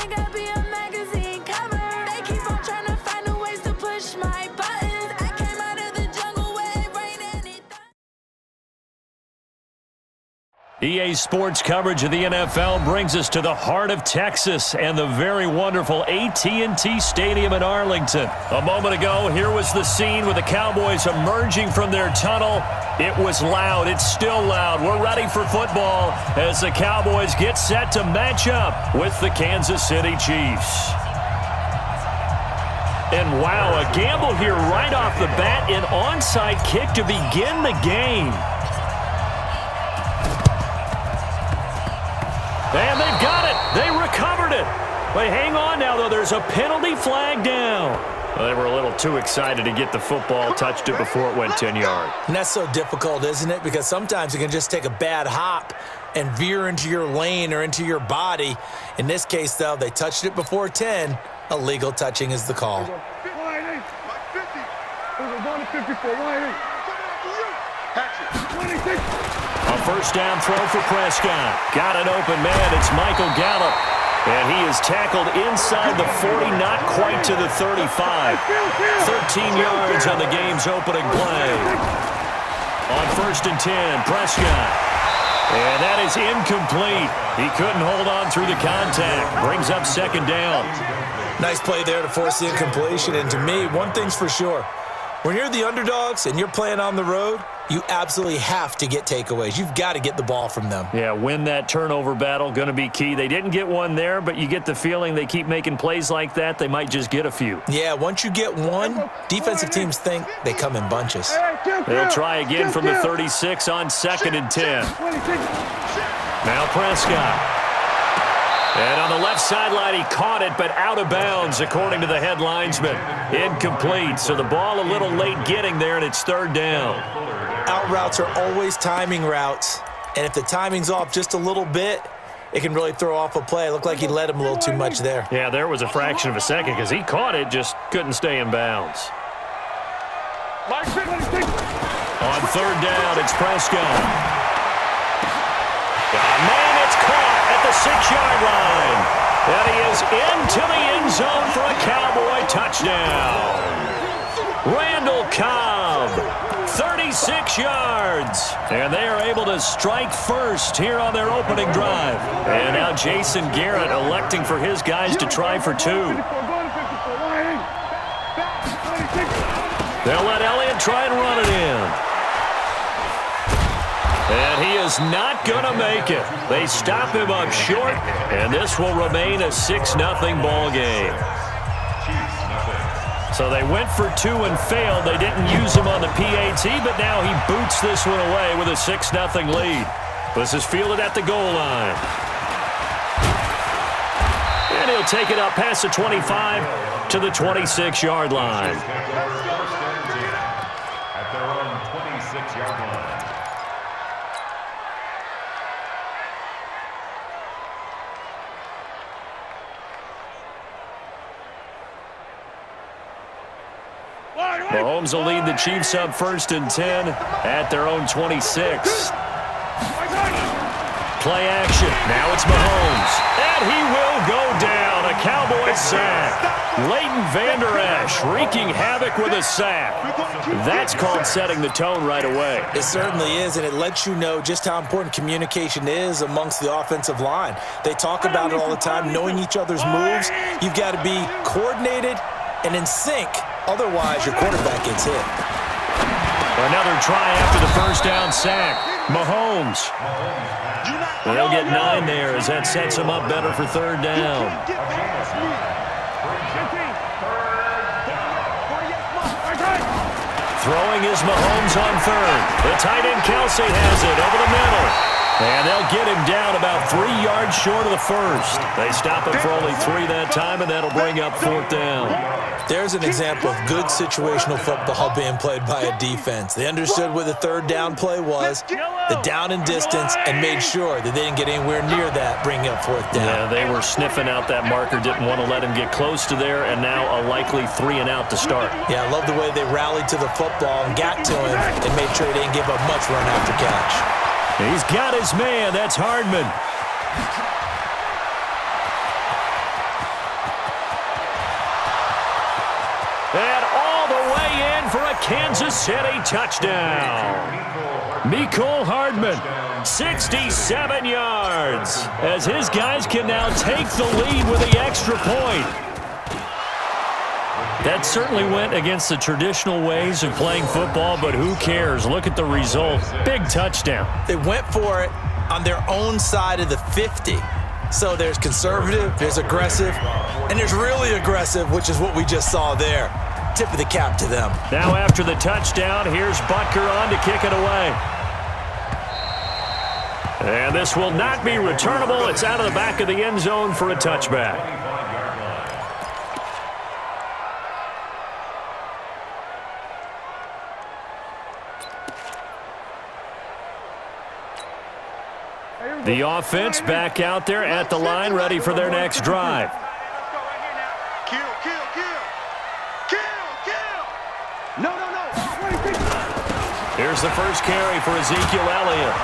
think I'll be a magazine cover. They keep on trying to find a ways to push my buttons. I came out of the jungle where it rained and it EA Sports coverage of the NFL brings us to the heart of Texas and the very wonderful AT&T Stadium in Arlington. A moment ago, here was the scene with the Cowboys emerging from their tunnel. It was loud. It's still loud. We're ready for football as the Cowboys get set to match up with the Kansas City Chiefs. And wow, a gamble here right off the bat, an onside kick to begin the game. And they've got it. They recovered it. But hang on now, though. There's a penalty flag down. Well, they were a little too excited to get the football, touched it before it went 10 yards. And that's so difficult, isn't it? Because sometimes you can just take a bad hop and veer into your lane or into your body. In this case, though, they touched it before 10. Illegal touching is the call. A first down throw for Prescott. Got an open man. It's Michael Gallup. And he is tackled inside the 40, not quite to the 35. 13 yards on the game's opening play. On 1st and 10, Prescott. And that is incomplete. He couldn't hold on through the contact. Brings up 2nd down. Nice play there to force the incompletion. And to me, one thing's for sure. When you're the underdogs and you're playing on the road, you absolutely have to get takeaways. You've got to get the ball from them. Yeah, win that turnover battle, going to be key. They didn't get one there, but you get the feeling they keep making plays like that, they might just get a few. Yeah, once you get one, defensive teams think they come in bunches. They'll try again from the 36 on 2nd and 10. Now Prescott. And on the left sideline, he caught it, but out of bounds, according to the head linesman. Incomplete, so the ball a little late getting there, and it's 3rd down. Out routes are always timing routes, and if the timing's off just a little bit, it can really throw off a play. It looked like he led him a little too much there. Yeah, there was a fraction of a second because he caught it, just couldn't stay in bounds. On 3rd down, it's Prescott. Man, it's caught at the 6-yard line. And he is into the end zone for a Cowboy touchdown. Randall Cobb, 36 yards. And they are able to strike first here on their opening drive. And now Jason Garrett electing for his guys to try for 2. They'll let Elliott try and run it in. And he is not going to make it. They stop him up short, and this will remain a 6-0 ball game. So they went for 2 and failed. They didn't use him on the PAT, but now he boots this one away with a 6-0 lead. This is fielded at the goal line. And he'll take it up past the 25 to the 26-yard line. At their own 26-yard line. Mahomes will lead the Chiefs up 1st and 10 at their own 26. Play action. Now it's Mahomes. And he will go down. A Cowboy sack. Leighton Vander Esch wreaking havoc with a sack. That's called setting the tone right away. It certainly is, and it lets you know just how important communication is amongst the offensive line. They talk about it all the time, knowing each other's moves. You've got to be coordinated and in sync. Otherwise, your quarterback gets hit. Another try after the first down sack. Mahomes. They'll get 9 there as that sets him up better for 3rd down. Throwing is Mahomes on 3rd. The tight end Kelsey has it over the middle. And they'll get him down about 3 yards short of the 1st. They stop him for only 3 that time, and that'll bring up 4th down. There's an example of good situational football being played by a defense. They understood what the 3rd down play was, the down and distance, and made sure that they didn't get anywhere near that, bringing up 4th down. Yeah, they were sniffing out that marker, didn't want to let him get close to there, and now a likely 3 and out to start. Yeah, I love the way they rallied to the football and got to him and made sure he didn't give up much run after catch. He's got his man. That's Hardman. And all the way in for a Kansas City touchdown. Mecole Hardman, 67 yards, as his guys can now take the lead with the extra point. That certainly went against the traditional ways of playing football, but who cares? Look at the result. Big touchdown. They went for it on their own side of the 50. So there's conservative, there's aggressive, and there's really aggressive, which is what we just saw there. Tip of the cap to them. Now after the touchdown, here's Butker on to kick it away. And this will not be returnable. It's out of the back of the end zone for a touchback. The offense back out there at the line, ready for their next drive. Here's the first carry for Ezekiel Elliott.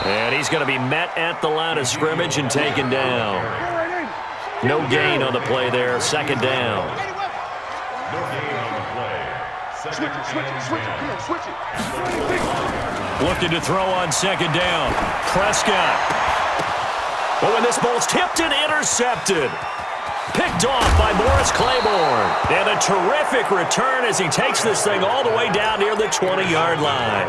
And he's going to be met at the line of scrimmage and taken down. No gain on the play there, second down. Looking to throw on second down. Prescott. Oh, and this ball's tipped and intercepted. Picked off by Morris Claiborne. And a terrific return as he takes this thing all the way down near the 20-yard line.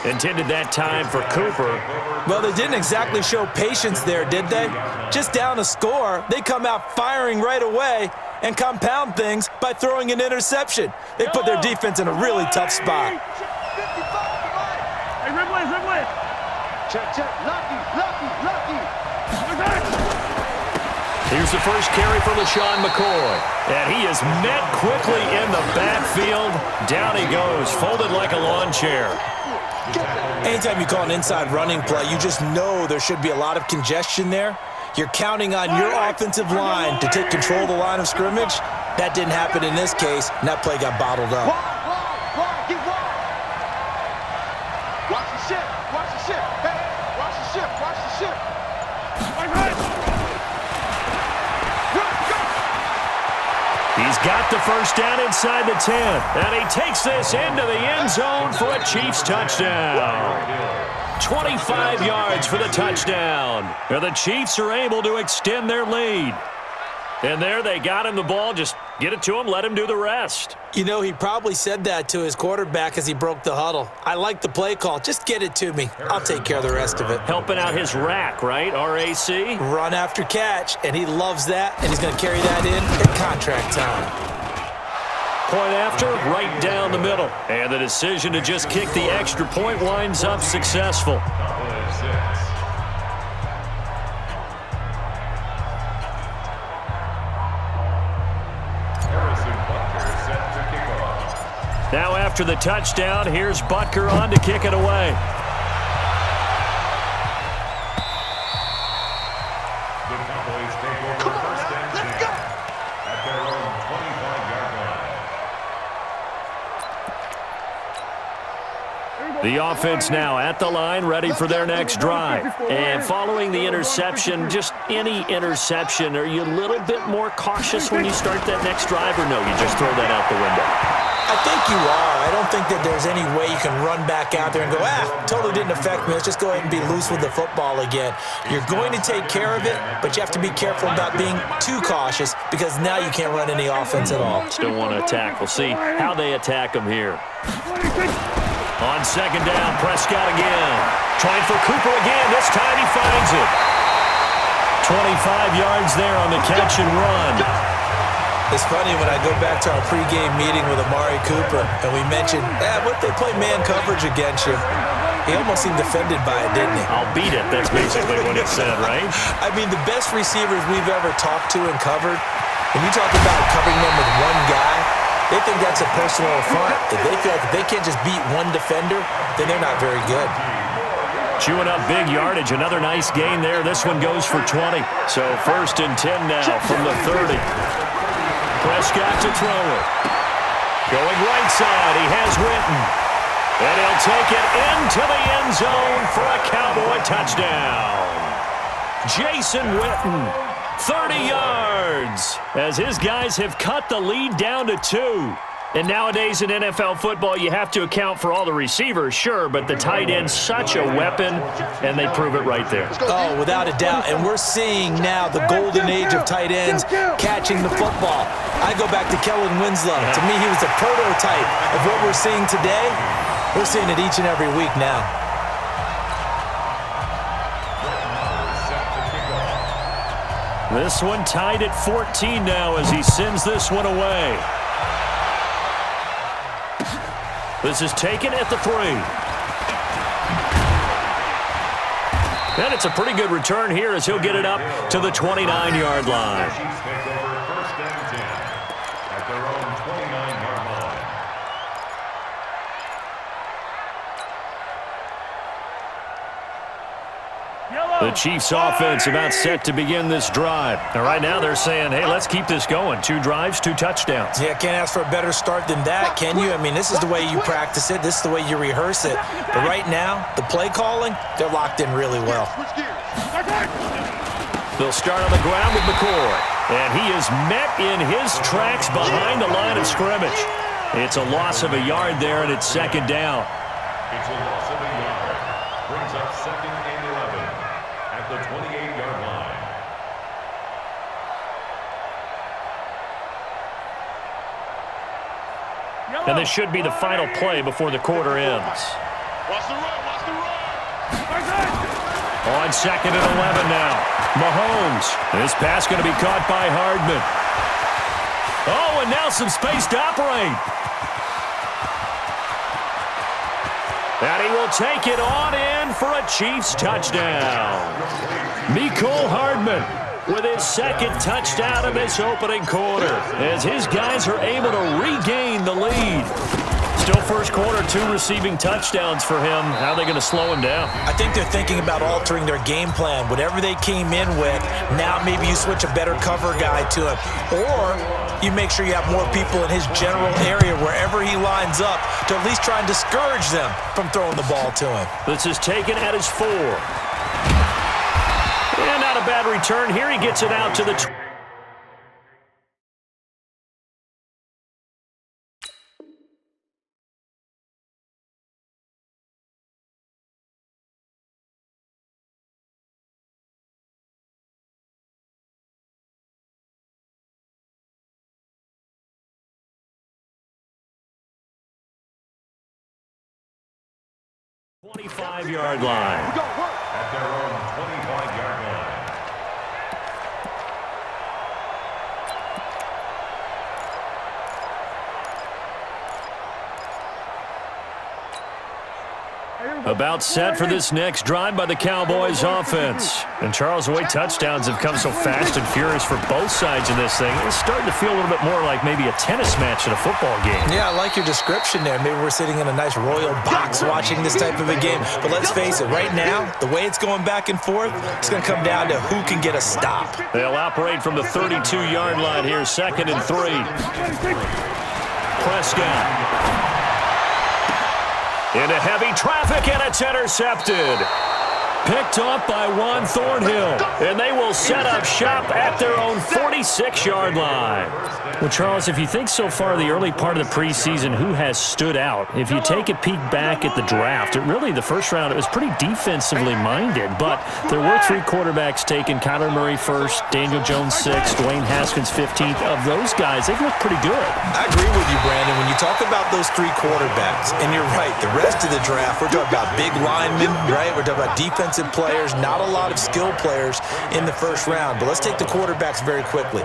Intended that time for Cooper. Well, they didn't exactly show patience there, did they? Just down a score, they come out firing right away and compound things by throwing an interception. They put their defense in a really tough spot. Hey, Ripley. Check. Lucky. Here's the first carry for LaShawn McCoy. And he is met quickly in the backfield. Down he goes, folded like a lawn chair. Anytime you call an inside running play, you just know there should be a lot of congestion there. You're counting on your offensive line to take control of the line of scrimmage. That didn't happen in this case, and that play got bottled up. Watch the ship. Hey, watch the ship. He's got the first down inside the 10. And he takes this into the end zone for a Chiefs touchdown. 25 yards for the touchdown. And the Chiefs are able to extend their lead. And there they got him the ball. Just get it to him, let him do the rest. You know, he probably said that to his quarterback as he broke the huddle. I like the play call. Just get it to me. I'll take care of the rest of it. Helping out his rack, right? RAC? Run after catch, and he loves that, and he's going to carry that in at contract time. Point after, right down the middle. And the decision to just kick the extra point winds up successful. Now after the touchdown, here's Butker on to kick it away. The Cowboys take over first and 10 at their own 25-yard line. The offense now at the line, ready for their next drive. And following the interception, just any interception, are you a little bit more cautious when you start that next drive, or no, you just throw that out the window? I think you are. I don't think that there's any way you can run back out there and go, totally didn't affect me. Let's just go ahead and be loose with the football again. You're going to take care of it, but you have to be careful about being too cautious because now you can't run any offense at all. Still want to attack. We'll see how they attack him here. On second down, Prescott again. Trying for Cooper again. This time he finds it. 25 yards there on the catch and run. It's funny when I go back to our pregame meeting with Amari Cooper and we mentioned, what if they play man coverage against you? He almost seemed offended by it, didn't he? I'll beat it. That's basically what it said, right? I mean, the best receivers we've ever talked to and covered, when you talk about covering them with one guy, they think that's a personal affront. If they feel like if they can't just beat one defender, then they're not very good. Chewing up big yardage. Another nice gain there. This one goes for 20. So first and 10 now from the 30. Prescott to throw it. Going right side, he has Witten. And he'll take it into the end zone for a Cowboy touchdown. Jason Witten, 30 yards, as his guys have cut the lead down to 2. And nowadays in NFL football, you have to account for all the receivers, sure, but the tight end's such a weapon, and they prove it right there. Oh, without a doubt. And we're seeing now the golden age of tight ends catching the football. I go back to Kellen Winslow. To me, he was a prototype of what we're seeing today. We're seeing it each and every week now. This one tied at 14 now as he sends this one away. This is taken at the 3. And it's a pretty good return here as he'll get it up to the 29-yard line. Chiefs take over first and 10 at their own 29-yard line. The Chiefs offense about set to begin this drive. And right now they're saying, hey, let's keep this going. 2 drives, 2 touchdowns. Yeah, can't ask for a better start than that, can you? I mean, this is the way you practice it. This is the way you rehearse it. But right now, the play calling, they're locked in really well. They'll start on the ground with McCoy. And he is met in his tracks behind the line of scrimmage. It's a loss of a yard there, and it's second down. It's a loss of a yard. Brings up second and 11 at the 28-yard line. And this should be the final play before the quarter ends. Watch the run, watch the run. On second and 11 now. Mahomes. This pass going to be caught by Hardman. Oh, and now some space to operate. And he will take it on in for a Chiefs touchdown. Mecole Hardman with his second touchdown in this opening quarter as his guys are able to regain the lead. Still first quarter, 2 receiving touchdowns for him. How are they going to slow him down? I think they're thinking about altering their game plan. Whatever they came in with, now maybe you switch a better cover guy to him. Or you make sure you have more people in his general area wherever he lines up to at least try and discourage them from throwing the ball to him. This is taken at his 4. And not a bad return here. He gets it out to the 20. Yard line. At their own 25-yard line. About set for this next drive by the Cowboys offense. And Charles, the way touchdowns have come so fast and furious for both sides in this thing, it's starting to feel a little bit more like maybe a tennis match at a football game. Yeah, I like your description there. Maybe we're sitting in a nice royal box watching this type of a game. But let's face it, right now, the way it's going back and forth, it's going to come down to who can get a stop. They'll operate from the 32-yard line here, second and 3. Prescott. Into heavy traffic, and it's intercepted. Picked off by Juan Thornhill, and they will set up shop at their own 46-yard line. Well, Charles, if you think so far the early part of the preseason, who has stood out? If you take a peek back at the draft, the first round, it was pretty defensively minded, but there were 3 quarterbacks taken. Kyler Murray first, Daniel Jones 6th, Dwayne Haskins 15th. Of those guys, they've looked pretty good. I agree with you, Brandon. When you talk about those 3 quarterbacks, and you're right, the rest of the draft, we're talking about big linemen, right? We're talking about defensive players, not a lot of skill players in the first round. But let's take the quarterbacks very quickly.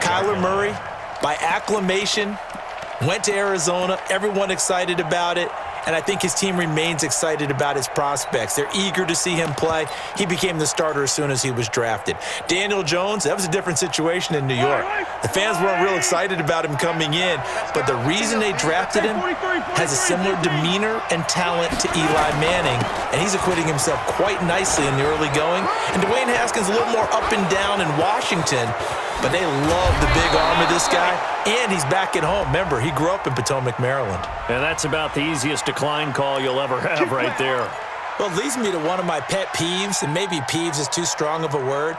Kyler Murray, by acclamation, went to Arizona. Everyone excited about it. And I think his team remains excited about his prospects. They're eager to see him play. He became the starter as soon as he was drafted. Daniel Jones, that was a different situation in New York. The fans weren't real excited about him coming in, but the reason they drafted him has a similar demeanor and talent to Eli Manning, and he's acquitting himself quite nicely in the early going. And Dwayne Haskins a little more up and down in Washington, but they love the big arm of this guy, and he's back at home. Remember, he grew up in Potomac, Maryland. And that's about the easiest decline call you'll ever have right there. Well, it leads me to one of my pet peeves, and maybe peeves is too strong of a word,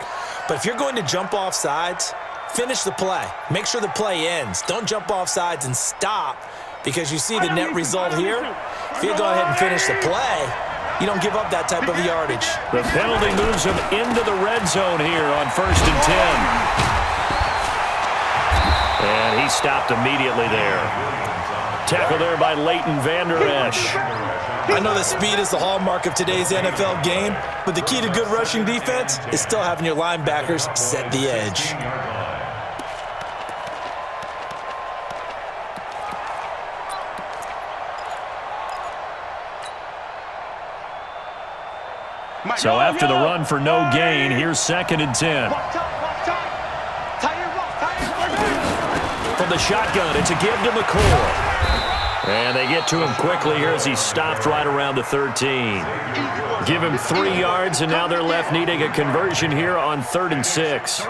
but if you're going to jump off sides, Finish the play. Make sure the play ends. Don't jump off sides and stop because you see the net result here. If you go ahead and finish the play, you don't give up that type of yardage. The penalty moves him into the red zone here on 1st and 10. And he stopped immediately there. Tackle there by Leighton Vander Esch. I know that speed is the hallmark of today's NFL game, but the key to good rushing defense is still having your linebackers set the edge. So after the run for no gain, here's 2nd and 10. From the shotgun, it's a give to McCoy. And they get to him quickly here as he stopped right around the 13. Give him 3 yards, and now they're left needing a conversion here on 3rd and 6.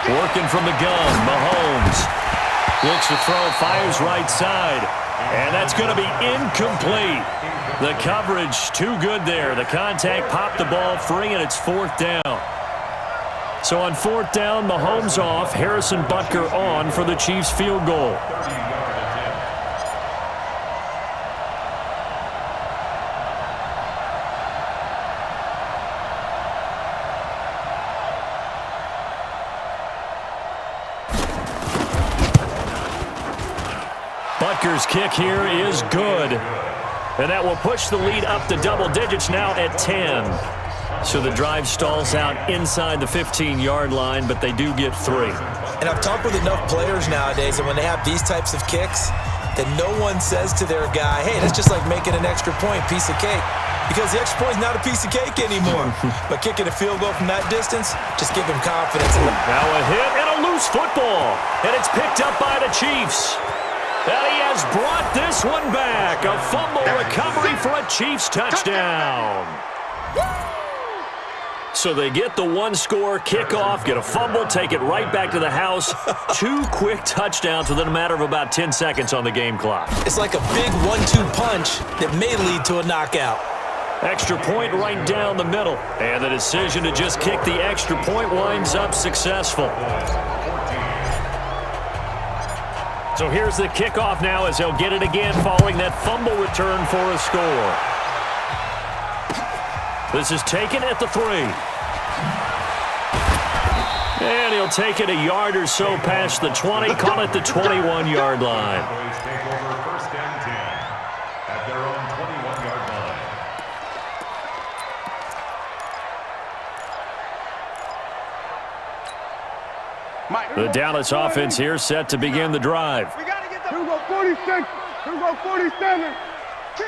Working from the gun, Mahomes looks to throw, fires right side, and that's going to be incomplete. The coverage too good there. The contact popped the ball free, and it's 4th down. So on 4th down, Mahomes off, Harrison Butker on for the Chiefs field goal. Butker's kick here is good. And that will push the lead up to double digits now at 10. So the drive stalls out inside the 15-yard line, but they do get 3. And I've talked with enough players nowadays that when they have these types of kicks, that no one says to their guy, hey, that's just like making an extra point, piece of cake. Because the extra point is not a piece of cake anymore. But kicking a field goal from that distance, just give him confidence. Now a hit and a loose football. And it's picked up by the Chiefs. And he has brought this one back. A fumble recovery for a Chiefs touchdown. So they get the 1-score kickoff, get a fumble, take it right back to the house. 2 quick touchdowns within a matter of about 10 seconds on the game clock. It's like a big 1-2 punch that may lead to a knockout. Extra point right down the middle. And the decision to just kick the extra point winds up successful. So here's the kickoff now as they'll get it again following that fumble return for a score. This is taken at the 3. And he'll take it a yard or so past the 20, call it the 21-yard line. Cowboys take over 1st and 10 at their own 21-yard line. The Dallas offense here set to begin the drive. We got to get the... Here we go, 46. Here we go, 47. Kill.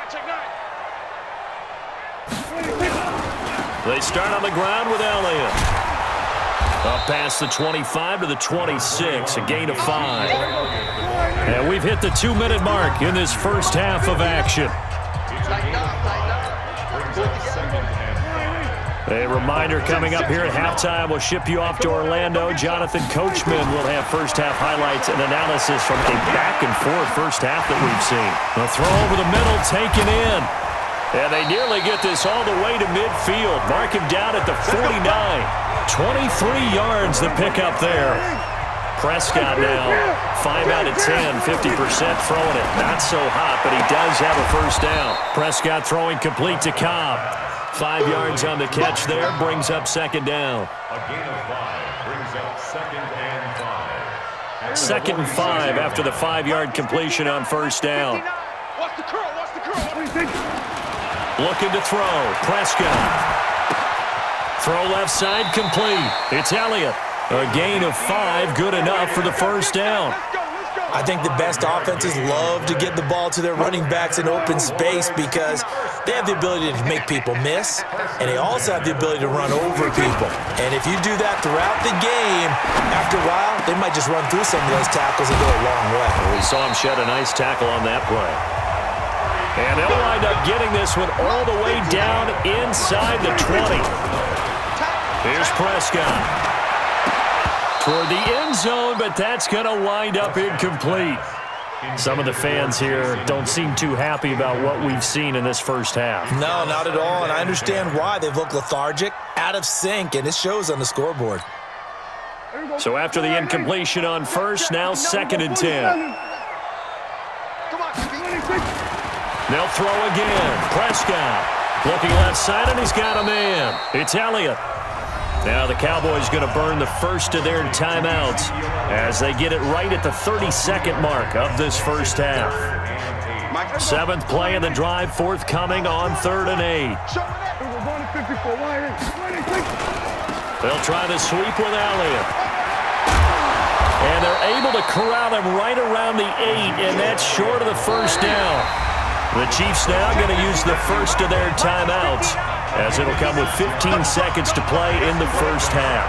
Check 9. They start on the ground with Elliott. Up past the 25 to the 26, a gain of 5. And we've hit the 2-minute mark in this first half of action. A reminder coming up here at halftime, we'll ship you off to Orlando. Jonathan Coachman will have first half highlights and analysis from a back-and-forth first half that we've seen. A throw over the middle, taken in. And they nearly get this all the way to midfield. Mark him down at the 49. 23 yards the pickup there. Prescott now, 5 out of 10, 50% throwing it. Not so hot, but he does have a first down. Prescott throwing complete to Cobb. 5 yards on the catch there, brings up 2nd down. A gain of 5 brings up 2nd and 5. 2nd and 5 after the 5-yard completion on first down. Watch the curl. Looking to throw. Prescott. Throw left side complete. It's Elliott. A gain of 5, good enough for the first down. I think the best offenses love to get the ball to their running backs in open space because they have the ability to make people miss, and they also have the ability to run over people. And if you do that throughout the game, after a while, they might just run through some of those tackles and go a long way. We saw him shed a nice tackle on that play. And they'll wind up getting this one all the way down inside the 20. Here's Prescott. Toward the end zone, but that's going to wind up incomplete. Some of the fans here don't seem too happy about what we've seen in this first half. No, not at all, and I understand why. They've looked lethargic, out of sync, and it shows on the scoreboard. So after the incompletion on first, now 2nd and 10. They'll throw again. Prescott looking left side, and he's got a man. It's Elliott. Now the Cowboys going to burn the first of their timeouts as they get it right at the 32nd mark of this first half. 7th play of the drive, forthcoming on 3rd and 8. They'll try the sweep with Elliott. And they're able to corral him right around the 8, and that's short of the first down. The Chiefs now going to use the first of their timeouts, as it'll come with 15 seconds to play in the first half.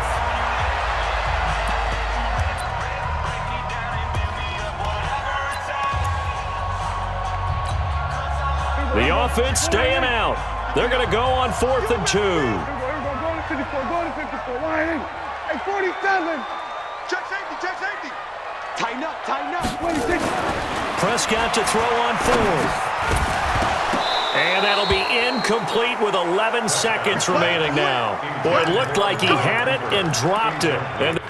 The offense staying out. They're going to go on 4th and 2. Hey, 47. Check safety. Tighten up. 26. Prescott to throw on 4th. And that'll be incomplete with 11 seconds remaining now. Boy, it looked like he had it and dropped it. And